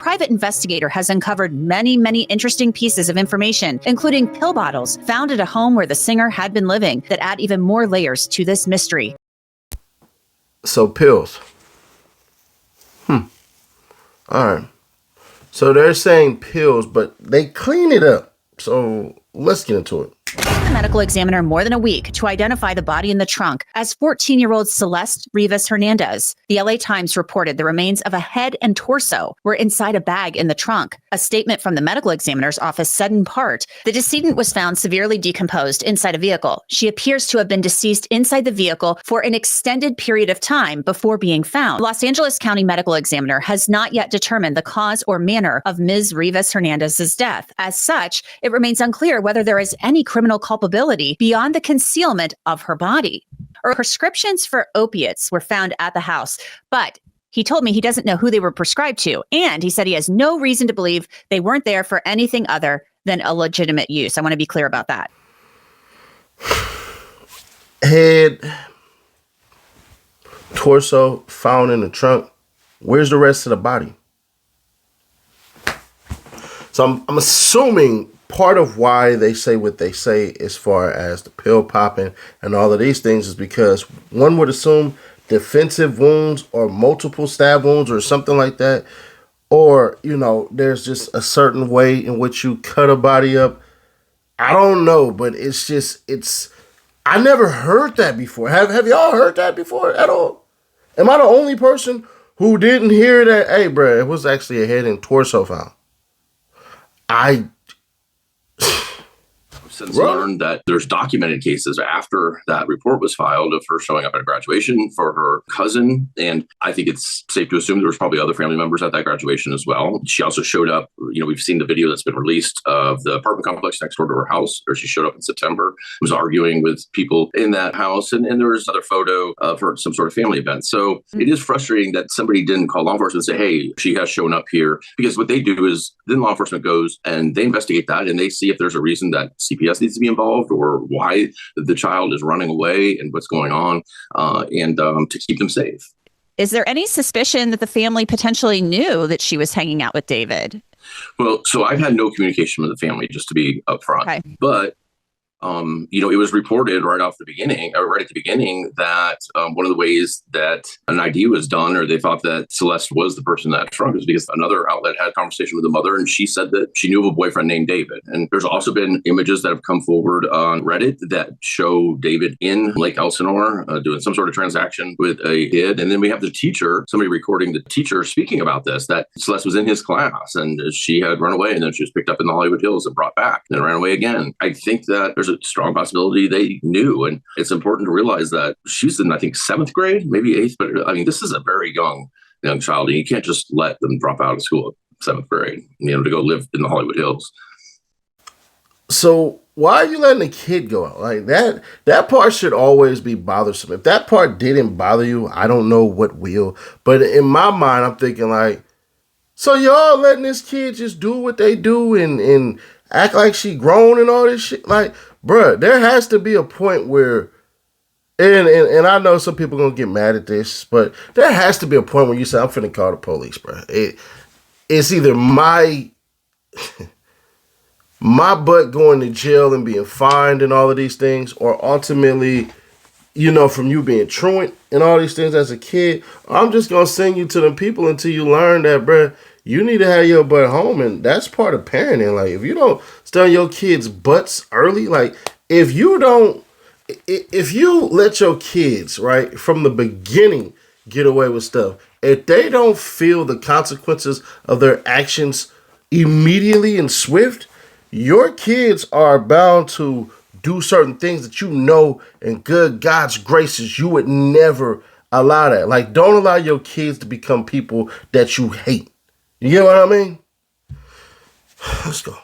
Private investigator has uncovered many, many interesting pieces of information, including pill bottles found at a home where the singer had been living, that add even more layers to this mystery. So pills. All right. So they're saying pills, but they clean it up. So let's get into it. The medical examiner more than a week to identify the body in the trunk as 14-year-old Celeste Rivas Hernandez. The LA Times reported the remains of a head and torso were inside a bag in the trunk. A statement from the medical examiner's office said in part, the decedent was found severely decomposed inside a vehicle. She appears to have been deceased inside the vehicle for an extended period of time before being found. Los Angeles County medical examiner has not yet determined the cause or manner of Ms. Rivas Hernandez's death. As such, it remains unclear whether there is any criminal culpability beyond the concealment of her body. Or prescriptions for opiates were found at the house, but he told me he doesn't know who they were prescribed to, and he said he has no reason to believe they weren't there for anything other than a legitimate use. I want to be clear about that. Head, torso found in the trunk. Where's the rest of the body? So I'm assuming part of why they say what they say as far as the pill popping and all of these things is because one would assume defensive wounds or multiple stab wounds or something like that. Or, you know, there's just a certain way in which you cut a body up. I don't know, but I never heard that before. Have y'all heard that before at all? Am I the only person who didn't hear that? Hey, bro, it was actually a head and torso found. Since learned that there's documented cases after that report was filed of her showing up at a graduation for her cousin. And I think it's safe to assume there was probably other family members at that graduation as well. She also showed up, you know, we've seen the video that's been released of the apartment complex next door to her house, where she showed up in September, was arguing with people in that house. And there was another photo of her at some sort of family event. So it is frustrating that somebody didn't call law enforcement and say, hey, she has shown up here. Because what they do is then law enforcement goes and they investigate that and they see if there's a reason that CPS needs to be involved or why the child is running away and what's going on and to keep them safe. Is there any suspicion that the family potentially knew that she was hanging out with David? Well, so I've had no communication with the family, just to be upfront. Okay. But you know, it was reported right at the beginning that one of the ways that an ID was done, or they thought that Celeste was the person that shrunk, is because another outlet had a conversation with the mother, and she said that she knew of a boyfriend named David. And there's also been images that have come forward on Reddit that show David in Lake Elsinore doing some sort of transaction with a kid. And then we have the teacher, somebody recording the teacher speaking about this, that Celeste was in his class and she had run away, and then she was picked up in the Hollywood Hills and brought back, and then ran away again. I think that there's a strong possibility they knew. And it's important to realize that she's in, I think, 7th grade, maybe 8th. But I mean, this is a very young child. And you can't just let them drop out of school at 7th grade, you know, to go live in the Hollywood Hills. So why are you letting the kid go out? Like that part should always be bothersome. If that part didn't bother you, I don't know what will. But in my mind, I'm thinking like, so y'all letting this kid just do what they do and act like she grown and all this shit? Like, bruh, there has to be a point where, and I know some people gonna get mad at this, but there has to be a point where you say, I'm finna call the police, bruh. It's either my butt going to jail and being fined and all of these things, or ultimately, you know, from you being truant and all these things as a kid, I'm just gonna send you to the people until you learn that, bruh, you need to have your butt home. And that's part of parenting. Like, if you don't stay on your kids' butts early, like if you let your kids, right, from the beginning get away with stuff, if they don't feel the consequences of their actions immediately and swift, your kids are bound to do certain things that, you know, in good God's graces, you would never allow that. Like, don't allow your kids to become people that you hate. You get what I mean? Let's go.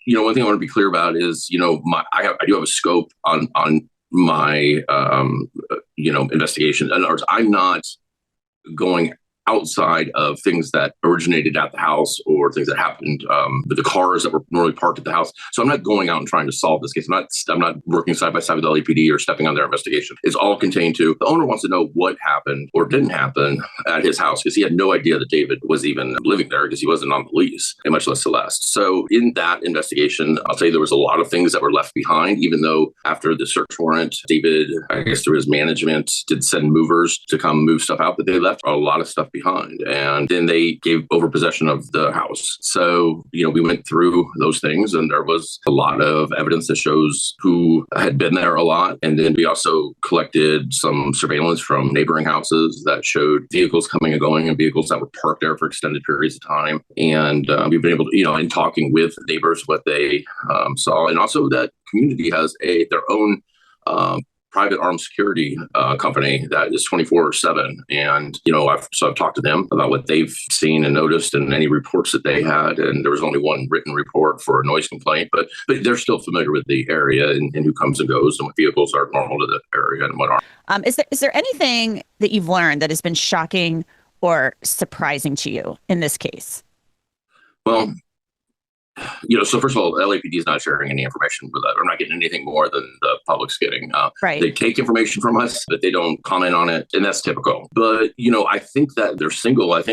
You know, one thing I want to be clear about is, you know, I do have a scope on my you know, investigation. In other words, I'm not going outside of things that originated at the house or things that happened with the cars that were normally parked at the house. So I'm not going out and trying to solve this case. I'm not working side by side with the LAPD or stepping on their investigation. It's all contained to the owner wants to know what happened or didn't happen at his house, because he had no idea that David was even living there, because he wasn't on the lease, and much less Celeste. So in that investigation, I'll tell you, there was a lot of things that were left behind, even though after the search warrant, David, I guess through his management, did send movers to come move stuff out, but they left a lot of stuff behind. And then they gave over possession of the house. So, we went through those things, and there was a lot of evidence that shows who had been there a lot. And then we also collected some surveillance from neighboring houses that showed vehicles coming and going and vehicles that were parked there for extended periods of time. And we've been able to, in talking with neighbors, what they saw. And also that community has their own private armed security company that is 24/7. And, I've talked to them about what they've seen and noticed and any reports that they had. And there was only one written report for a noise complaint, but they're still familiar with the area and who comes and goes and what vehicles are normal to the area and what aren't. Is there anything that you've learned that has been shocking or surprising to you in this case? Well, so first of all, LAPD is not sharing any information with us. We're not getting anything more than the public's getting. Right. They take information from us, but they don't comment on it, and that's typical. But, I think that their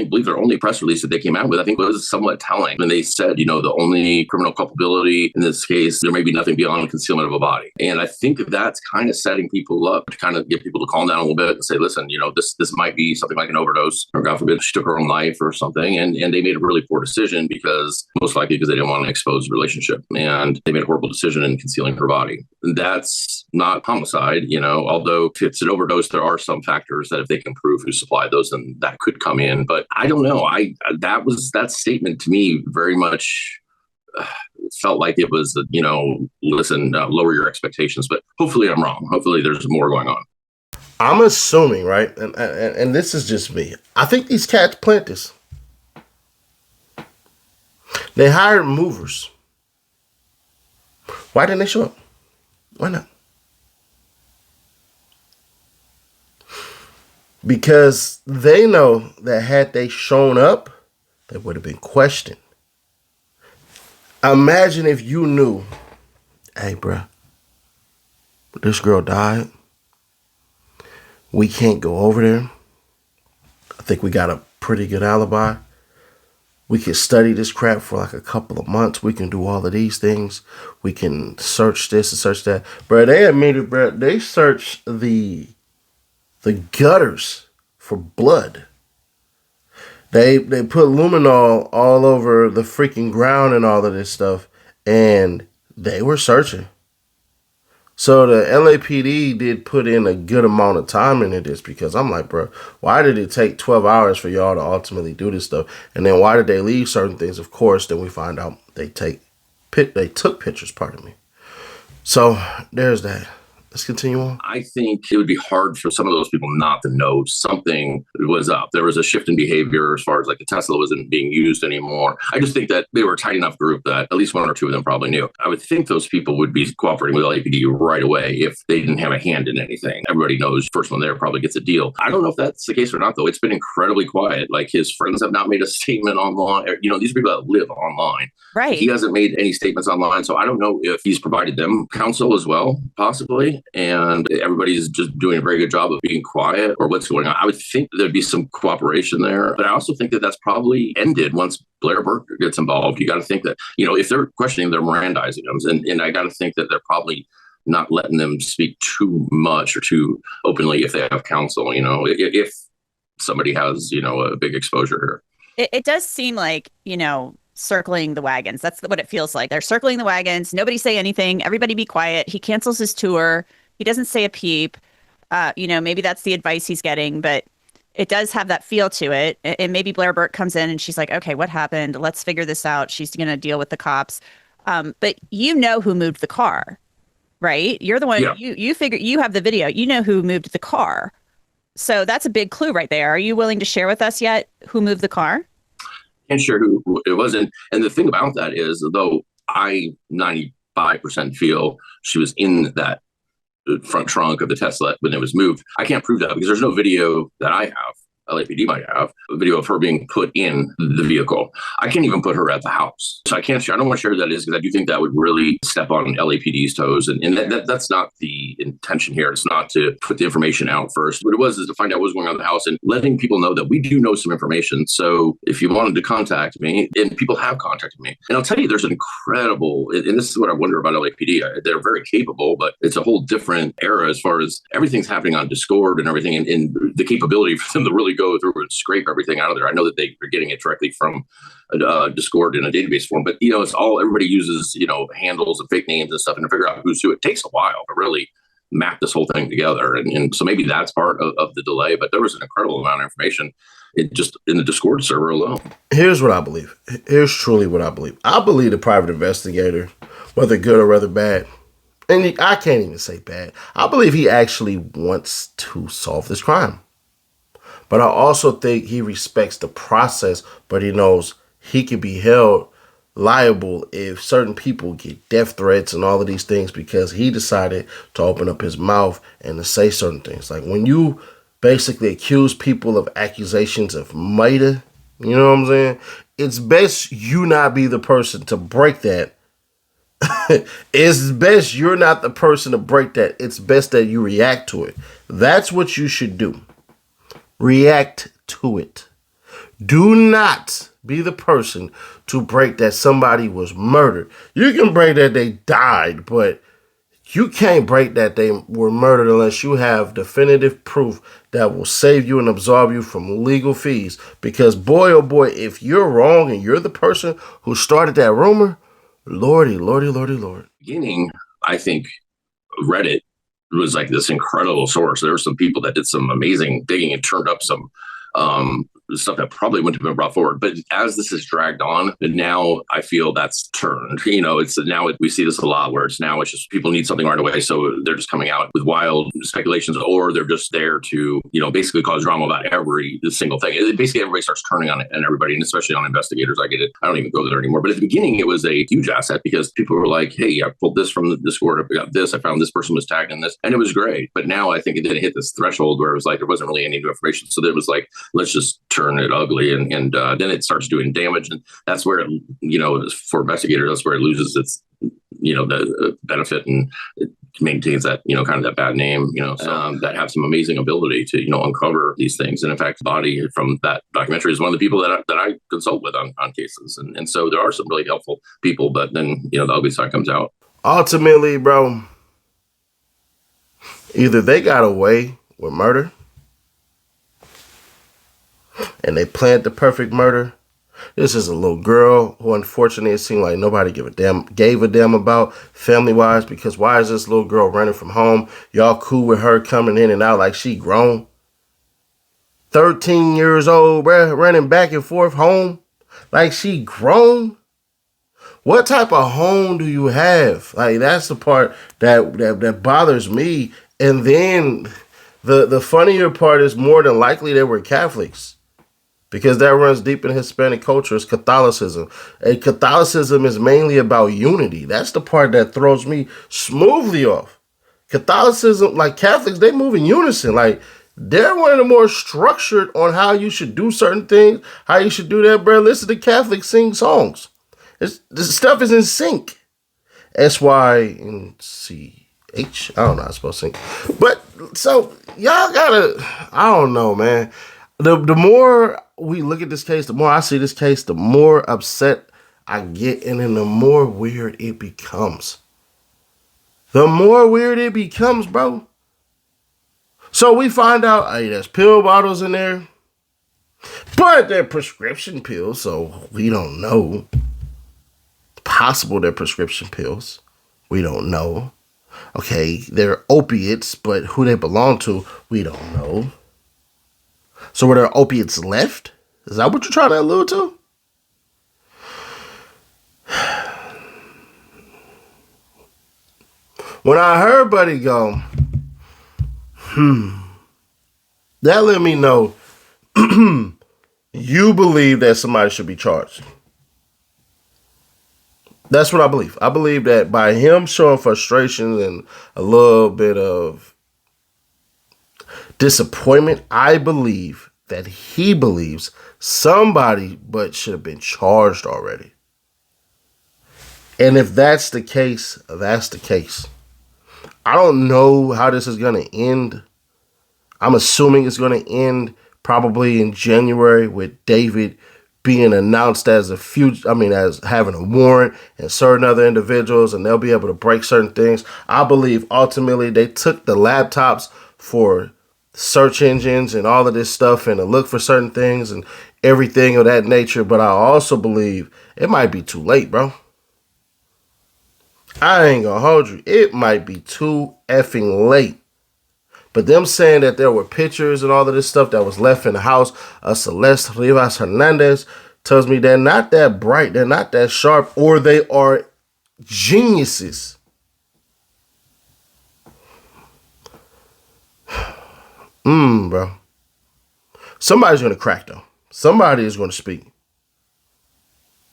believe their only press release that they came out with, I think was somewhat telling. And they said, the only criminal culpability in this case, there may be nothing beyond concealment of a body. And I think that's kind of setting people up to kind of get people to calm down a little bit and say, listen, this might be something like an overdose, or God forbid, she took her own life or something. And they made a really poor decision most likely because they didn't want an exposed relationship, and they made a horrible decision in concealing her body. And that's not homicide, although if it's an overdose, there are some factors that if they can prove who supplied those, then that could come in. But I don't know. That statement to me very much felt like it was, listen, lower your expectations. But hopefully I'm wrong. Hopefully there's more going on. I'm assuming, right? And this is just me. I think these cats plant this. They hired movers. Why didn't they show up? Why not? Because they know that had they shown up, they would have been questioned. Imagine if you knew, hey, bruh, this girl died. We can't go over there. I think we got a pretty good alibi. We can study this crap for like a couple of months. We can do all of these things. We can search this and search that. Bro, they admitted, bro, they searched the gutters for blood. They put luminol all over the freaking ground and all of this stuff. And they were searching. So the LAPD did put in a good amount of time into this, because I'm like, bro, why did it take 12 hours for y'all to ultimately do this stuff? And then why did they leave certain things? Of course, then we find out they took pictures, pardon me. So there's that. Let's continue on. I think it would be hard for some of those people not to know something was up. There was a shift in behavior as far as like the Tesla wasn't being used anymore. I just think that they were a tight enough group that at least one or two of them probably knew. I would think those people would be cooperating with LAPD right away if they didn't have a hand in anything. Everybody knows first one there probably gets a deal. I don't know if that's the case or not, though. It's been incredibly quiet. Like his friends have not made a statement online. These are people that live online. Right. He hasn't made any statements online. So I don't know if he's provided them counsel as well, possibly. And everybody's just doing a very good job of being quiet, or what's going on. I would think there'd be some cooperation there, but I also think that that's probably ended once Blair Burke gets involved. You got to think that, if they're questioning, they're Mirandizing them. And I got to think that they're probably not letting them speak too much or too openly if they have counsel, if somebody has, a big exposure here. It does seem like, circling the wagons. That's what it feels like. They're circling the wagons. Nobody say anything. Everybody be quiet. He cancels his tour. He doesn't say a peep. Maybe that's the advice he's getting, but it does have that feel to it. And maybe Blair Burke comes in and she's like, okay, what happened? Let's figure this out. She's going to deal with the cops. But who moved the car, right? You're the one, yeah. You figure, you have the video, who moved the car. So that's a big clue right there. Are you willing to share with us yet who moved the car? Can't share who it was. And the thing about that is, though I 95% feel she was in that front trunk of the Tesla when it was moved, I can't prove that because there's no video that I have LAPD might have, a video of her being put in the vehicle. I can't even put her at the house. So I don't want to share who that is because I do think that would really step on LAPD's toes. And that's not the intention here. It's not to put the information out first. What it was is to find out what's going on in the house and letting people know that we do know some information. So if you wanted to contact me, and people have contacted me, and I'll tell you, there's an incredible, and this is what I wonder about LAPD. They're very capable, but it's a whole different era as far as everything's happening on Discord and everything, and the capability for them to really go through and scrape everything out of there. I know that they are getting it directly from Discord in a database form, but it's all, everybody uses handles and fake names and stuff, and to figure out who's who, it takes a while to really map this whole thing together, and so maybe that's part of the delay. But there was an incredible amount of information just in the Discord server alone. Here's what I believe. Here's truly what I believe. I believe the private investigator, whether good or whether bad, and I can't even say bad, I believe he actually wants to solve this crime. But I also think he respects the process, but he knows he can be held liable if certain people get death threats and all of these things because he decided to open up his mouth and to say certain things. Like when you basically accuse people of accusations of murder, you know what I'm saying? It's best you not be the person to break that. It's best you're not the person to break that. It's best that you react to it. That's what you should do. React to it. Do not be the person to break that somebody was murdered. You can break that they died, but you can't break that they were murdered unless you have definitive proof that will save you and absolve you from legal fees. Because boy, oh boy, if you're wrong and you're the person who started that rumor, lordy, lordy, lordy, lord. Beginning, I think Reddit was like this incredible source. There were some people that did some amazing digging and turned up some stuff that probably wouldn't have been brought forward. But as this is dragged on, now I feel that's turned. It's now we see this a lot where it's just people need something right away, so they're just coming out with wild speculations, or they're just there to basically cause drama about every single thing. Basically, everybody starts turning on it, and everybody, and especially on investigators. I get it. I don't even go there anymore. But at the beginning, it was a huge asset because people were like, "Hey, I pulled this from the Discord. I got this. I found this person was tagged in this," and it was great. But now I think it didn't hit this threshold where it was like there wasn't really any new information. So there was like, let's just turn it ugly, and then it starts doing damage, and that's where for investigators, that's where it loses its the benefit, and it maintains that kind of that bad name that have some amazing ability to uncover these things. And in fact, Body from that documentary is one of the people that I consult with on cases, and so there are some really helpful people, but then the ugly side comes out. Ultimately, bro, either they got away with murder and they planned the perfect murder. This is a little girl who, unfortunately, it seemed like nobody gave a damn about family-wise, because why is this little girl running from home? Y'all cool with her coming in and out like she grown? 13 years old, bruh, running back and forth home like she grown? What type of home do you have? Like, that's the part that bothers me. And then the funnier part is more than likely they were Catholics, because that runs deep in Hispanic culture. It's Catholicism. And Catholicism is mainly about unity. That's the part that throws me smoothly off. Catholicism, like Catholics, they move in unison. Like, they're one of the more structured on how you should do certain things, how you should do that, bro. Listen to Catholics sing songs. This stuff is in sync. S-Y-N-C-H. I don't know how I'm supposed to sing. But, so, y'all gotta, I don't know, man. The more we look at this case, the more I see this case, the more upset I get, and then the more weird it becomes. The more weird it becomes, bro. So we find out, hey, there's pill bottles in there, but they're prescription pills, so we don't know. Possible they're prescription pills. We don't know. Okay, they're opiates, but who they belong to, we don't know. So were there opiates left? Is that what you're trying to allude to? When I heard Buddy go, that let me know you believe that somebody should be charged. That's what I believe. I believe that by him showing frustration and a little bit of disappointment, I believe that he believes somebody but should have been charged already. And if that's the case, that's the case. I don't know how this is going to end. I'm assuming it's going to end probably in January with David being announced as as having a warrant and certain other individuals, and they'll be able to break certain things. I believe ultimately they took the laptops for search engines and all of this stuff and to look for certain things and everything of that nature. But I also believe it might be too late, bro. I ain't gonna hold you. It might be too effing late. But them saying that there were pictures and all of this stuff that was left in the house of Celeste Rivas Hernandez tells me they're not that bright, they're not that sharp, or they are geniuses. Bro. Somebody's going to crack, though. Somebody is going to speak.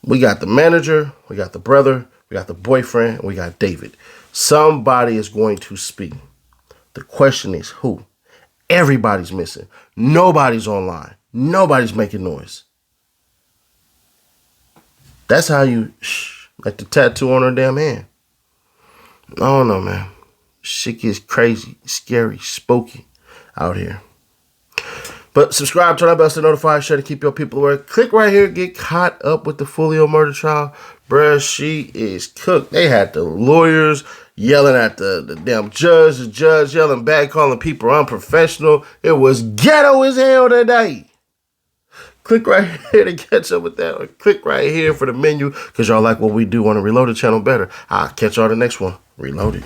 We got the manager, we got the brother, we got the boyfriend, and we got David. Somebody is going to speak. The question is who? Everybody's missing. Nobody's online. Nobody's making noise. That's how you, like the tattoo on her damn hand. I don't know, man. Shit gets crazy, scary, spooky out here. But subscribe, turn on the bell to notify, share to keep your people aware. Click right here, get caught up with the Fulio murder trial. Bruh, she is cooked. They had the lawyers yelling at the damn judge, the judge yelling back, calling people unprofessional. It was ghetto as hell today. Click right here to catch up with that, or click right here for the menu because y'all like what we do on the Reloaded channel better. I'll catch y'all the next one. Reloaded.